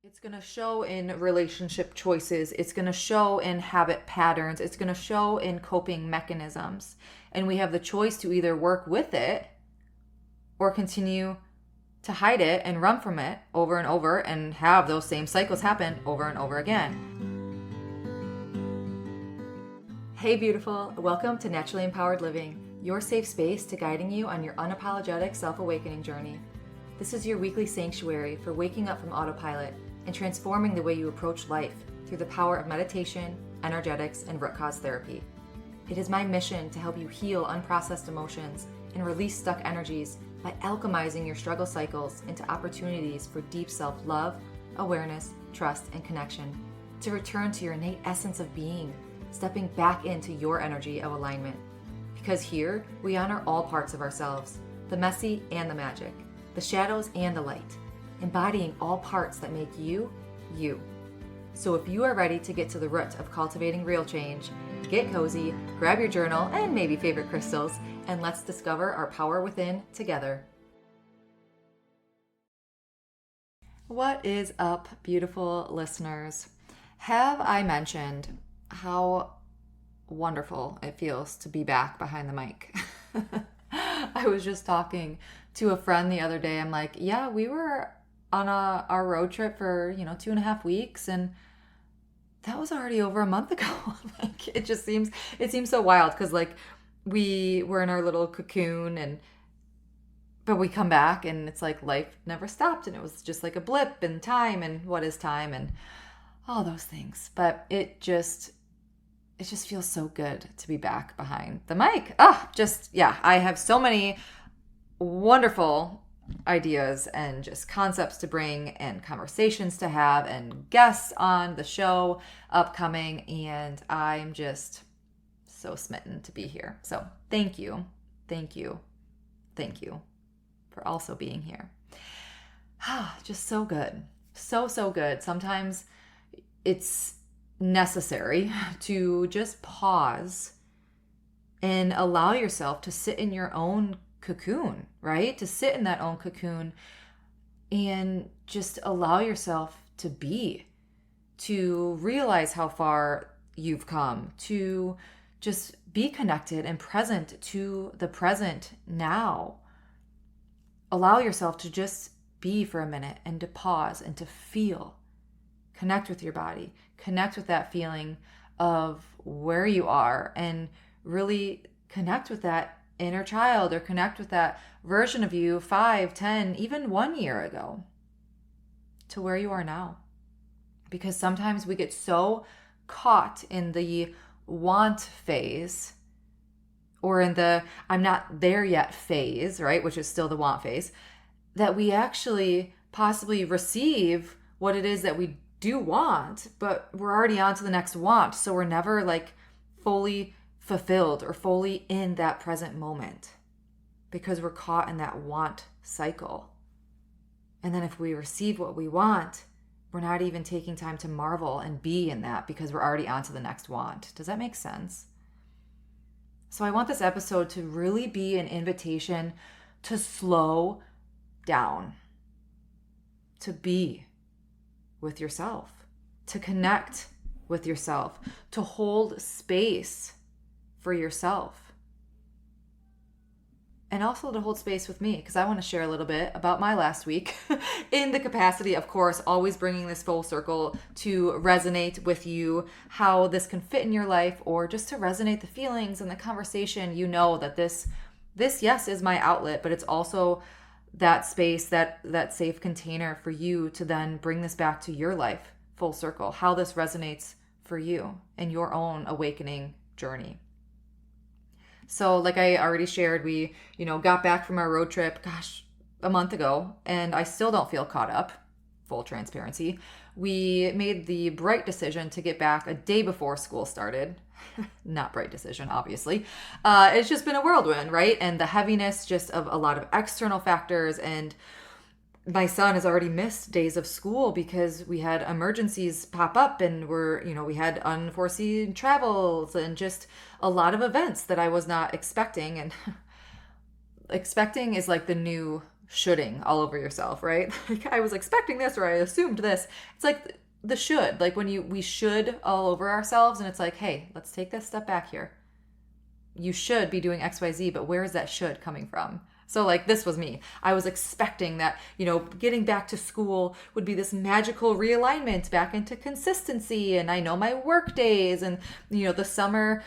It's going to show in relationship choices. It's going to show in habit patterns. It's going to show in coping mechanisms. And we have the choice to either work with it or continue to hide it and run from it over and over and have those same cycles happen over and over again. Hey, beautiful. Welcome to Naturally Empowered Living, your safe space to guiding you on your unapologetic self-awakening journey. This is your weekly sanctuary for waking up from autopilot and transforming the way you approach life through the power of meditation, energetics, and root cause therapy. It is my mission to help you heal unprocessed emotions and release stuck energies by alchemizing your struggle cycles into opportunities for deep self-love, awareness, trust, and connection, to return to your innate essence of being, stepping back into your energy of alignment. Because here, we honor all parts of ourselves, the messy and the magic, the shadows and the light, embodying all parts that make you, you. So if you are ready to get to the root of cultivating real change, get cozy, grab your journal and maybe favorite crystals, and let's discover our power within together. What is up, beautiful listeners? Have I mentioned how wonderful it feels to be back behind the mic? I was just talking to a friend the other day. I'm like, yeah, we were on our road trip for 2.5 weeks, and that was already over a month ago. Like, it seems so wild because like we were in our little cocoon, but we come back and it's like life never stopped, and it was just like a blip in time, and what is time and all those things. But it just feels so good to be back behind the mic. I have so many wonderful ideas and just concepts to bring and conversations to have and guests on the show upcoming, and I'm just so smitten to be here. So thank you for also being here. Just so good. So good. Sometimes it's necessary to just pause and allow yourself to sit in your own cocoon, right? To sit in that own cocoon and just allow yourself to be, to realize how far you've come, to just be connected and present to the present now. Allow yourself to just be for a minute and to pause and to feel. Connect with your body, connect with that feeling of where you are, and really connect with that inner child, or connect with that version of you 5, 10, even 1 year ago, to where you are now. Because sometimes we get so caught in the want phase, or in the I'm not there yet phase, right, which is still the want phase, that we actually possibly receive what it is that we do want, but we're already on to the next want. So we're never like fully fulfilled or fully in that present moment because we're caught in that want cycle. And then if we receive what we want, we're not even taking time to marvel and be in that because we're already on to the next want. Does that make sense? So I want this episode to really be an invitation to slow down, to be with yourself, to connect with yourself, to hold space for yourself, and also to hold space with me, because I want to share a little bit about my last week in the capacity, of course, always bringing this full circle to resonate with you, how this can fit in your life, or just to resonate the feelings and the conversation. You know that this yes is my outlet, but it's also that space, that safe container for you to then bring this back to your life full circle, how this resonates for you and your own awakening journey. So like I already shared, we, got back from our road trip, a month ago, and I still don't feel caught up, full transparency. We made the bright decision to get back a day before school started. Not bright decision, obviously. It's just been a whirlwind, right? And the heaviness just of a lot of external factors. And my son has already missed days of school because we had emergencies pop up, and we had unforeseen travels and just a lot of events that I was not expecting. And expecting is like the new shoulding all over yourself, right? Like, I was expecting this, or I assumed this. It's like the should, like when we should all over ourselves, and it's like, hey, let's take this step back here. You should be doing XYZ, but where is that should coming from? So like, this was me. I was expecting that, getting back to school would be this magical realignment back into consistency. And I know my work days and, the summer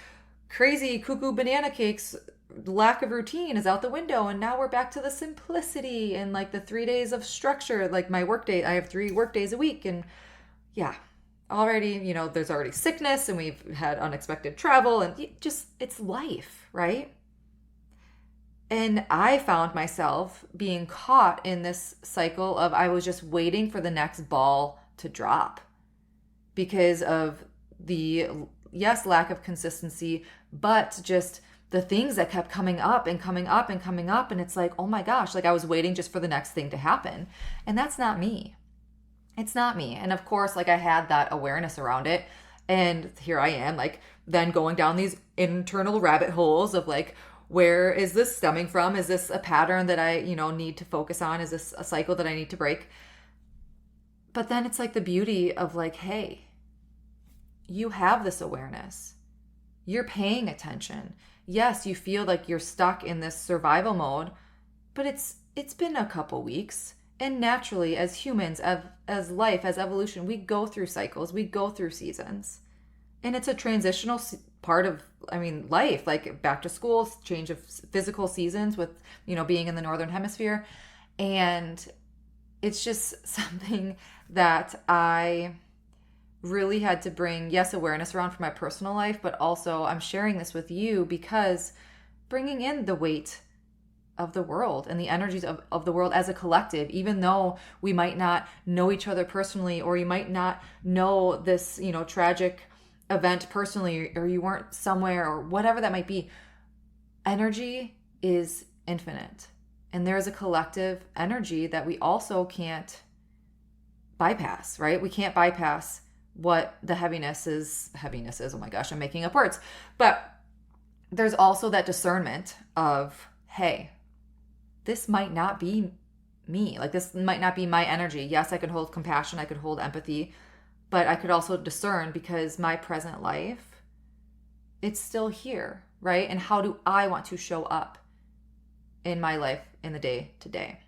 crazy cuckoo banana cakes lack of routine is out the window. And now we're back to the simplicity and like the 3 days of structure. Like my work day, I have 3 work days a week. And yeah, already, there's already sickness and we've had unexpected travel and it's life, right? And I found myself being caught in this cycle of I was just waiting for the next ball to drop because of the, yes, lack of consistency, but just the things that kept coming up and coming up and coming up. And it's like, oh my gosh, like I was waiting just for the next thing to happen. And that's not me. It's not me. And of course, like I had that awareness around it. And here I am, like then going down these internal rabbit holes of like, where is this stemming from? Is this a pattern that I, need to focus on? Is this a cycle that I need to break? But then it's like the beauty of like, hey, you have this awareness. You're paying attention. Yes, you feel like you're stuck in this survival mode, but it's been a couple weeks. And naturally, as humans, as life, as evolution, we go through cycles, we go through seasons. And it's a transitional part of, life, like back to school, change of physical seasons with, being in the Northern Hemisphere. And it's just something that I really had to bring, yes, awareness around for my personal life, but also I'm sharing this with you because bringing in the weight of the world and the energies of the world as a collective, even though we might not know each other personally, or you might not know this, tragic event personally, or you weren't somewhere, or whatever that might be, energy is infinite. And there is a collective energy that we also can't bypass, right? We can't bypass what the heaviness is. Oh my gosh, I'm making up words. But there's also that discernment of, hey, this might not be me. Like this might not be my energy. Yes, I could hold compassion, I could hold empathy, but I could also discern because my present life, it's still here, right? And how do I want to show up in my life in the day to day?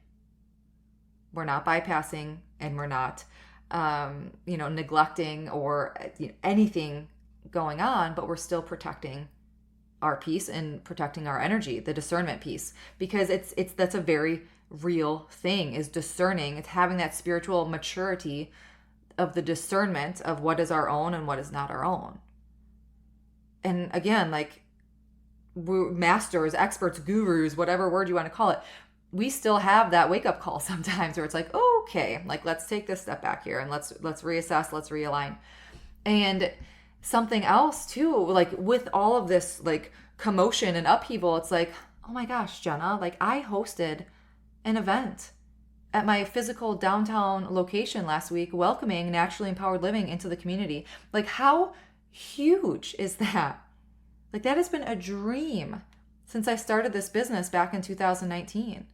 We're not bypassing and we're not, neglecting or anything going on, but we're still protecting our peace and protecting our energy, the discernment piece, because that's a very real thing, is discerning. It's having that spiritual maturity of the discernment of what is our own and what is not our own. And again, like we're masters, experts, gurus, whatever word you want to call it, we still have that wake up call sometimes where it's like, oh, okay, like let's take this step back here and let's reassess, let's realign. And something else too, like with all of this like commotion and upheaval, it's like, oh my gosh, Jenna, like I hosted an event at my physical downtown location last week, welcoming naturally empowered living into the community. Like how huge is that? Like that has been a dream since I started this business back in 2019.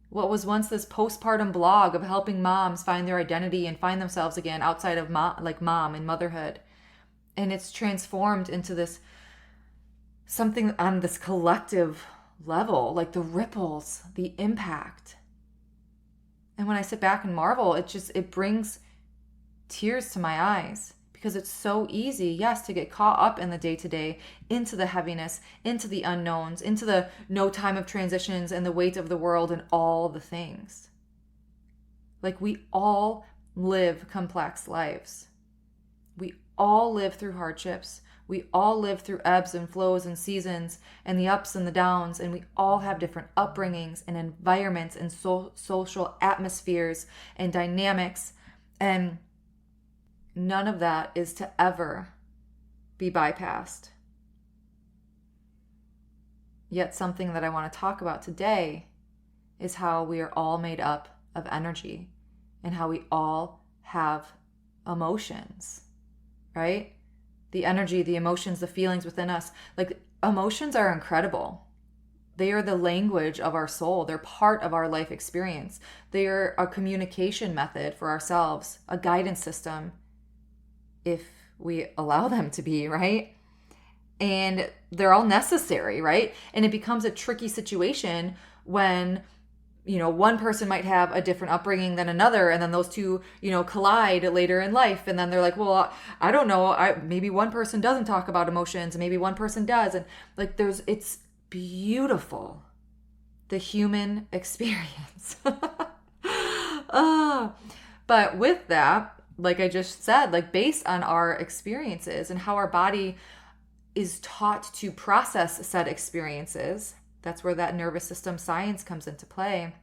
What was once this postpartum blog of helping moms find their identity and find themselves again outside of mom and motherhood. And it's transformed into this something on this collective level, like the ripples, the impact. And when I sit back and marvel, it brings tears to my eyes because it's so easy, yes, to get caught up in the day-to-day, into the heaviness, into the unknowns, into the no time of transitions and the weight of the world and all the things. Like we all live complex lives. We all live through hardships. We all live through ebbs and flows and seasons and the ups and the downs, and we all have different upbringings and environments and social atmospheres and dynamics, and none of that is to ever be bypassed. Yet something that I want to talk about today is how we are all made up of energy and how we all have emotions, right? The energy, the emotions, the feelings within us. Like emotions are incredible. They are the language of our soul. They're part of our life experience. They are a communication method for ourselves, a guidance system, if we allow them to be, right? And they're all necessary, right? And it becomes a tricky situation when, one person might have a different upbringing than another, and then those two, collide later in life, and then they're like, well, I don't know, maybe one person doesn't talk about emotions, and maybe one person does, and like it's beautiful, the human experience. But with that, like I just said, like based on our experiences and how our body is taught to process said experiences, that's where that nervous system science comes into play.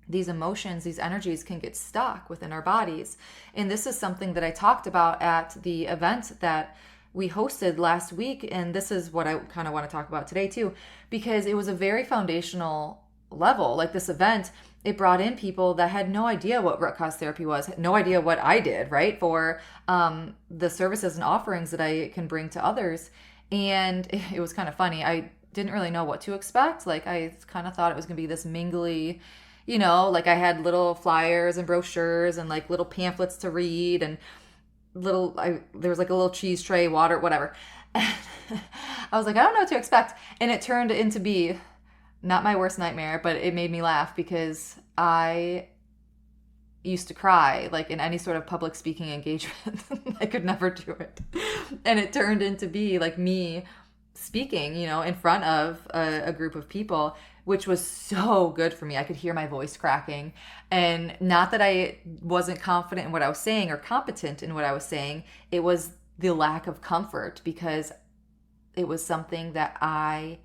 These emotions, these energies can get stuck within our bodies. And this is something that I talked about at the event that we hosted last week. And this is what I kind of want to talk about today too, because it was a very foundational level. Like this event, it brought in people that had no idea what root cause therapy was, had no idea what I did, right? For the services and offerings that I can bring to others. And it was kind of funny. I didn't really know what to expect. Like I kind of thought it was going to be this mingly, like I had little flyers and brochures and like little pamphlets to read and there was like a little cheese tray, water, whatever. And I was like, I don't know what to expect. And it turned into be not my worst nightmare, but it made me laugh because I used to cry like in any sort of public speaking engagement. I could never do it. And it turned into be like me speaking, in front of a group of people, which was so good for me. I could hear my voice cracking. And not that I wasn't confident in what I was saying or competent in what I was saying. It was the lack of comfort because it was something that I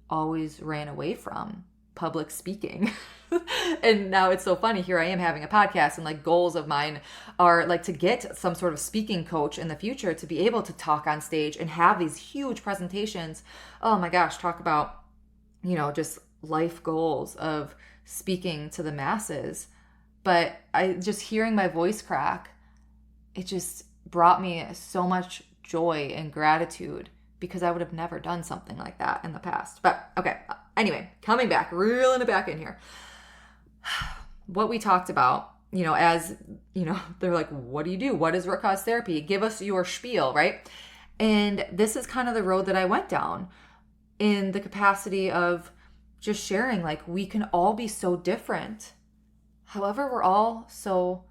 always ran away from, public speaking. And now it's so funny. Here I am having a podcast, and like goals of mine are like to get some sort of speaking coach in the future to be able to talk on stage and have these huge presentations. Oh my gosh, talk about, just life goals of speaking to the masses. But I just hearing my voice crack, it just brought me so much joy and gratitude because I would have never done something like that in the past. But okay, anyway, coming back, reeling it back in here. What we talked about, as, they're like, what do you do? What is root cause therapy? Give us your spiel, right? And this is kind of the road that I went down in the capacity of just sharing, like, we can all be so different. However, we're all so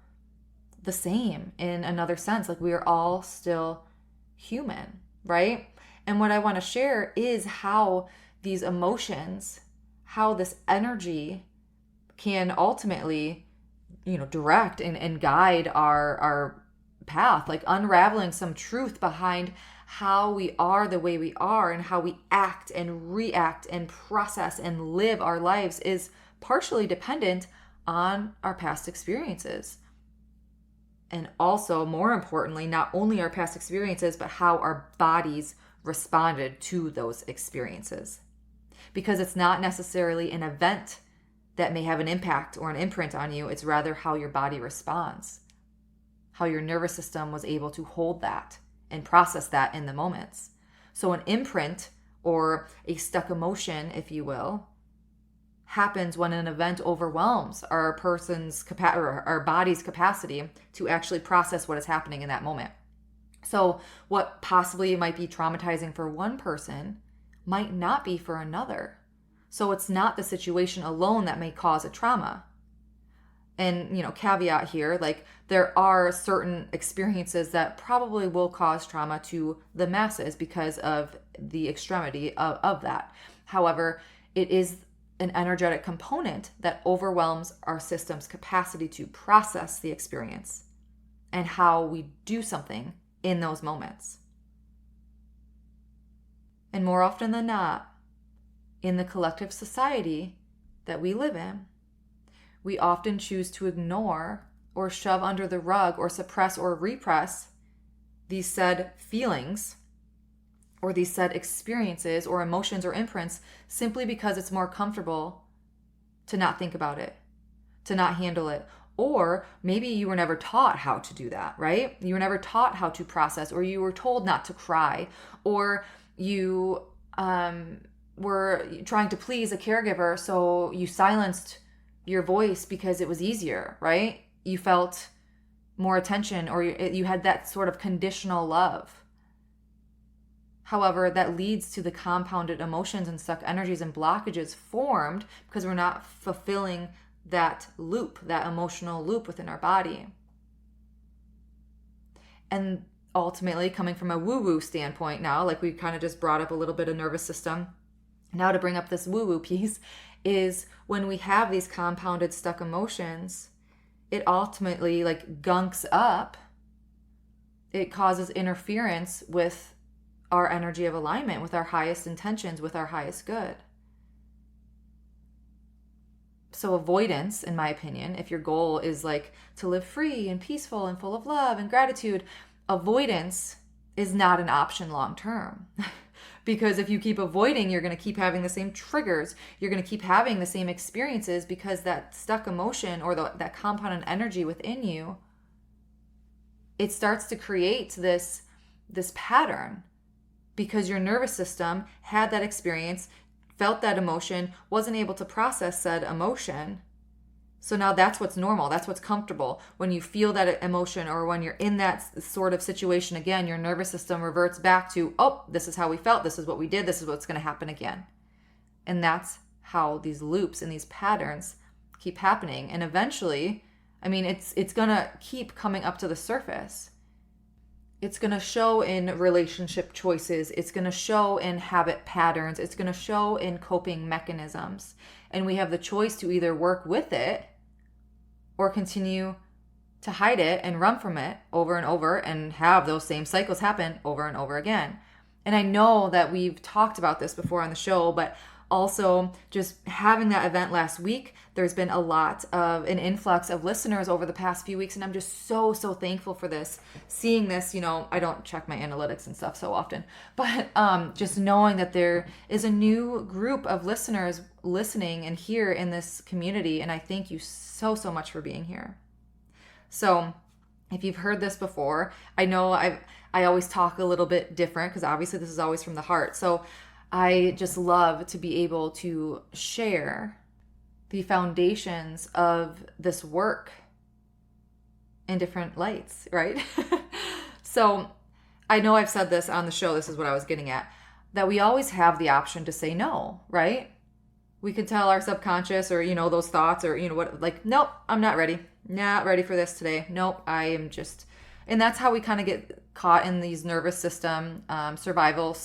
the same in another sense. Like, we are all still human, right? And what I want to share is how these emotions, how this energy can ultimately, direct and guide our path, like unraveling some truth behind how we are the way we are and how we act and react and process and live our lives is partially dependent on our past experiences. And also, more importantly, not only our past experiences, but how our bodies responded to those experiences. Because it's not necessarily an event that may have an impact or an imprint on you. It's rather how your body responds, how your nervous system was able to hold that and process that in the moments. So an imprint or a stuck emotion, if you will, happens when an event overwhelms our body's capacity to actually process what is happening in that moment. So what possibly might be traumatizing for one person might not be for another. So it's not the situation alone that may cause a trauma. And, caveat here, like there are certain experiences that probably will cause trauma to the masses because of the extremity of that. However, it is an energetic component that overwhelms our system's capacity to process the experience and how we do something in those moments. And more often than not, in the collective society that we live in, we often choose to ignore or shove under the rug or suppress or repress these said feelings or these said experiences or emotions or imprints simply because it's more comfortable to not think about it, to not handle it. Or maybe you were never taught how to do that, right? You were never taught how to process, or you were told not to cry, or you were trying to please a caregiver, so you silenced your voice because it was easier, right? You felt more attention, or you had that sort of conditional love. However, that leads to the compounded emotions and stuck energies and blockages formed because we're not fulfilling that loop, that emotional loop within our body. And ultimately, coming from a woo-woo standpoint now, like we kind of just brought up a little bit of nervous system, now to bring up this woo-woo piece, is when we have these compounded stuck emotions, it ultimately like gunks up. It causes interference with our energy of alignment, with our highest intentions, with our highest good. So avoidance, in my opinion, if your goal is like to live free and peaceful and full of love and gratitude, avoidance is not an option long term. Because if you keep avoiding, you're going to keep having the same triggers. You're going to keep having the same experiences because that stuck emotion or that compounded energy within you, it starts to create this pattern because your nervous system had that experience, felt that emotion, wasn't able to process said emotion. So now that's what's normal. That's what's comfortable. When you feel that emotion or when you're in that sort of situation again, your nervous system reverts back to, oh, this is how we felt. This is what we did. This is what's going to happen again. And that's how these loops and these patterns keep happening. And eventually, I mean, it's going to keep coming up to the surface. It's going to show in relationship choices. It's going to show in habit patterns. It's going to show in coping mechanisms. And we have the choice to either work with it or continue to hide it and run from it over and over and have those same cycles happen over and over again. And I know that we've talked about this before on the show, but also just having that event last week, there's been a lot of an influx of listeners over the past few weeks. And I'm just so thankful for this. Seeing this, I don't check my analytics and stuff so often, but just knowing that there is a new group of listeners listening and here in this community. And I thank you so much for being here. So if you've heard this before, I know I always talk a little bit different because obviously this is always from the heart. So I just love to be able to share the foundations of this work in different lights, right? So I know I've said this on the show, this is what I was getting at, that we always have the option to say no, right? We could tell our subconscious or, those thoughts or, what, like, nope, I'm not ready. Not ready for this today. Nope, I am just... And that's how we kind of get caught in these nervous system survival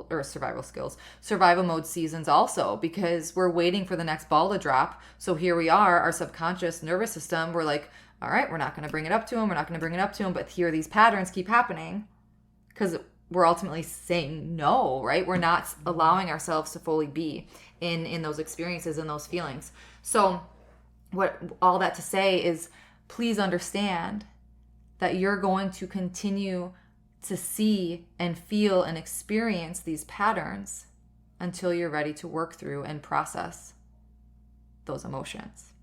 mode seasons also, because we're waiting for the next ball to drop. So here we are, our subconscious nervous system, we're like, all right, we're not going to bring it up to him. We're not going to bring it up to him. But here these patterns keep happening because we're ultimately saying no, right? We're not allowing ourselves to fully be in those experiences and those feelings. So what all that to say is, please understand that you're going to continue to see and feel and experience these patterns until you're ready to work through and process those emotions.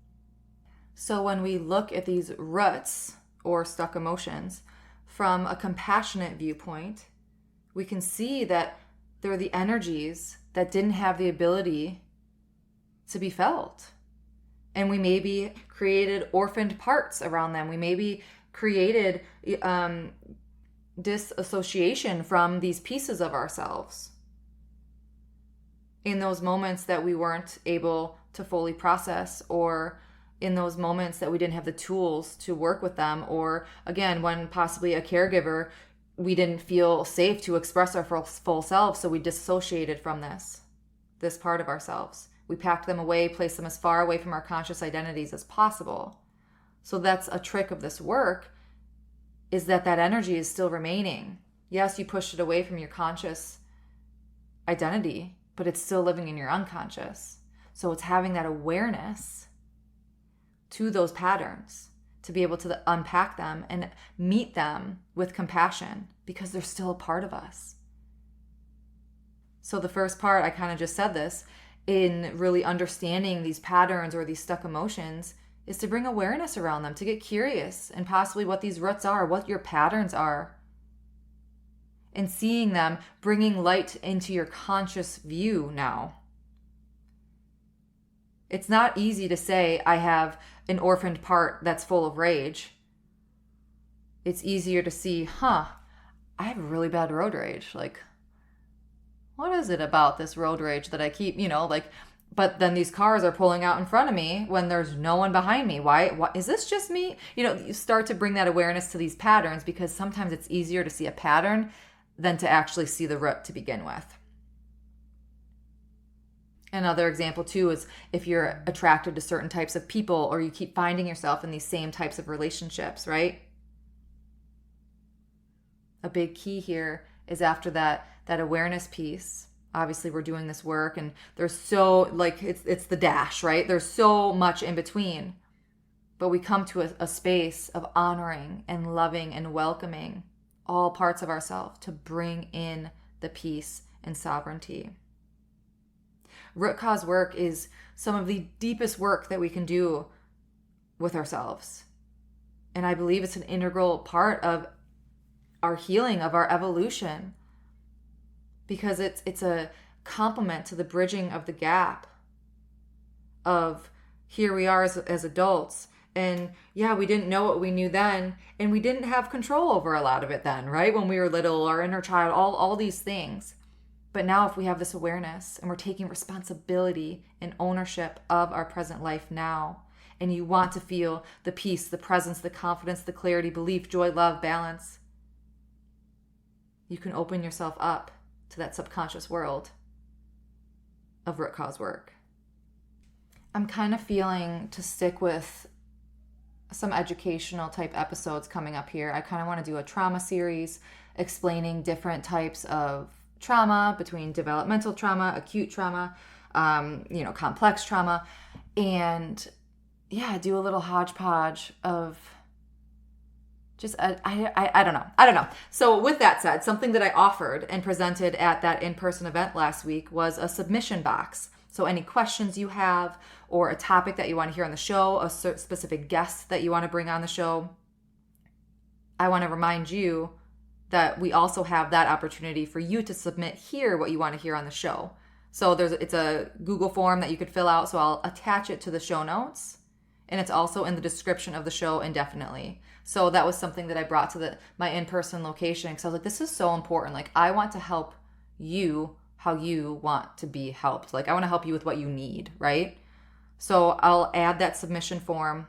So when we look at these ruts or stuck emotions from a compassionate viewpoint, we can see that they're the energies that didn't have the ability to be felt. And we maybe created orphaned parts around them. We maybe created disassociation from these pieces of ourselves in those moments that we weren't able to fully process, or in those moments that we didn't have the tools to work with them, or again, when possibly a caregiver, we didn't feel safe to express our full selves, so we dissociated from this part of ourselves. We packed them away, placed them as far away from our conscious identities as possible. So that's a trick of this work, is that energy is still remaining. Yes, you pushed it away from your conscious identity, but it's still living in your unconscious. So it's having that awareness to those patterns to be able to unpack them and meet them with compassion because they're still a part of us. So the first part, I kind of just said this, in really understanding these patterns or these stuck emotions, is to bring awareness around them, to get curious and possibly what these roots are, what your patterns are. and seeing them, bringing light into your conscious view now. It's not easy to say, I have an orphaned part that's full of rage. It's easier to see, I have really bad road rage. Like, what is it about this road rage that I keep, but then these cars are pulling out in front of me when there's no one behind me. Why is this just me? You start to bring that awareness to these patterns, because sometimes it's easier to see a pattern than to actually see the root to begin with. Another example too is if you're attracted to certain types of people, or you keep finding yourself in these same types of relationships, right? A big key here is after that awareness piece. Obviously we're doing this work, and there's so it's the dash, right? There's so much in between, but we come to a space of honoring and loving and welcoming all parts of ourselves to bring in the peace and sovereignty. Root cause work is some of the deepest work that we can do with ourselves. And I believe it's an integral part of our healing, of our evolution, because it's a complement to the bridging of the gap of here we are as adults. And yeah, we didn't know what we knew then, and we didn't have control over a lot of it then, right? When we were little, our inner child, all these things. But now if we have this awareness and we're taking responsibility and ownership of our present life now, and you want to feel the peace, the presence, the confidence, the clarity, belief, joy, love, balance, you can open yourself up to that subconscious world of root cause work. I'm kind of feeling to stick with some educational type episodes coming up here. I kind of want to do a trauma series explaining different types of trauma, between developmental trauma, acute trauma, complex trauma, and do a little hodgepodge of just, I don't know. So with that said, something that I offered and presented at that in-person event last week was a submission box. So any questions you have, or a topic that you want to hear on the show, a specific guest that you want to bring on the show, I want to remind you that we also have that opportunity for you to submit here what you want to hear on the show. So it's a Google form that you could fill out. So I'll attach it to the show notes, and it's also in the description of the show indefinitely. So that was something that I brought to my in-person location, because I was like, this is so important. Like, I want to help you how you want to be helped. Like, I want to help you with what you need, right? So I'll add that submission form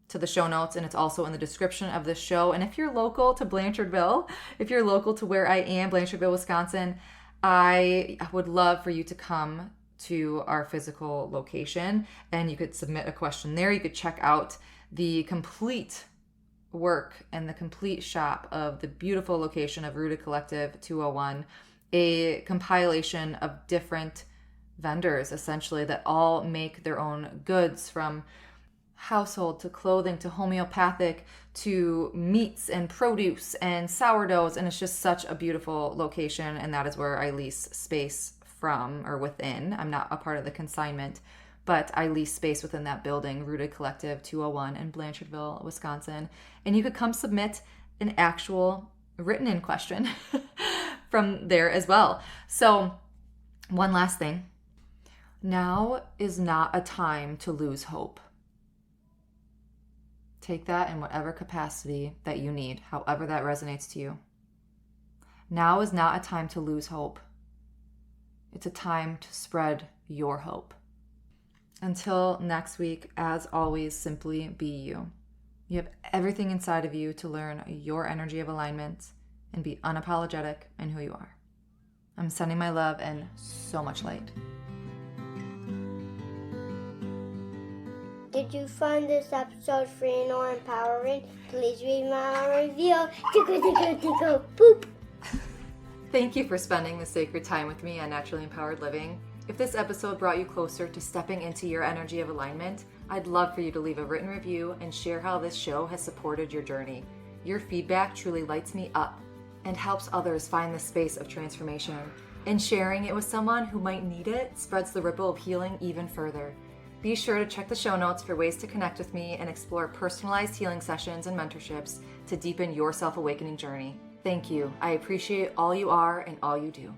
to the show notes, and it's also in the description of this show. And if you're local to Blanchardville, if you're local to where I am, Blanchardville, Wisconsin, I would love for you to come to our physical location, and you could submit a question there. You could check out the complete work and the complete shop of the beautiful location of Rooted Collective 201, a compilation of different vendors, essentially, that all make their own goods, from household to clothing to homeopathic to meats and produce and sourdoughs. And it's just such a beautiful location, and that is where I lease space from, or within. I'm not a part of the consignment, but I lease space within that building, Rooted Collective 201 in Blanchardville, Wisconsin. And you could come submit an actual written in question from there as well. So one last thing. Now is not a time to lose hope. Take that in whatever capacity that you need, however that resonates to you. Now is not a time to lose hope. It's a time to spread your hope. Until next week, as always, simply be you. You have everything inside of you to learn your energy of alignment and be unapologetic in who you are. I'm sending my love and so much light. Did you find this episode free or empowering? Please read my review. Tickle, boop. Thank you for spending the sacred time with me on Naturally Empowered Living. If this episode brought you closer to stepping into your energy of alignment, I'd love for you to leave a written review and share how this show has supported your journey. Your feedback truly lights me up and helps others find the space of transformation. And sharing it with someone who might need it spreads the ripple of healing even further. Be sure to check the show notes for ways to connect with me and explore personalized healing sessions and mentorships to deepen your self-awakening journey. Thank you. I appreciate all you are and all you do.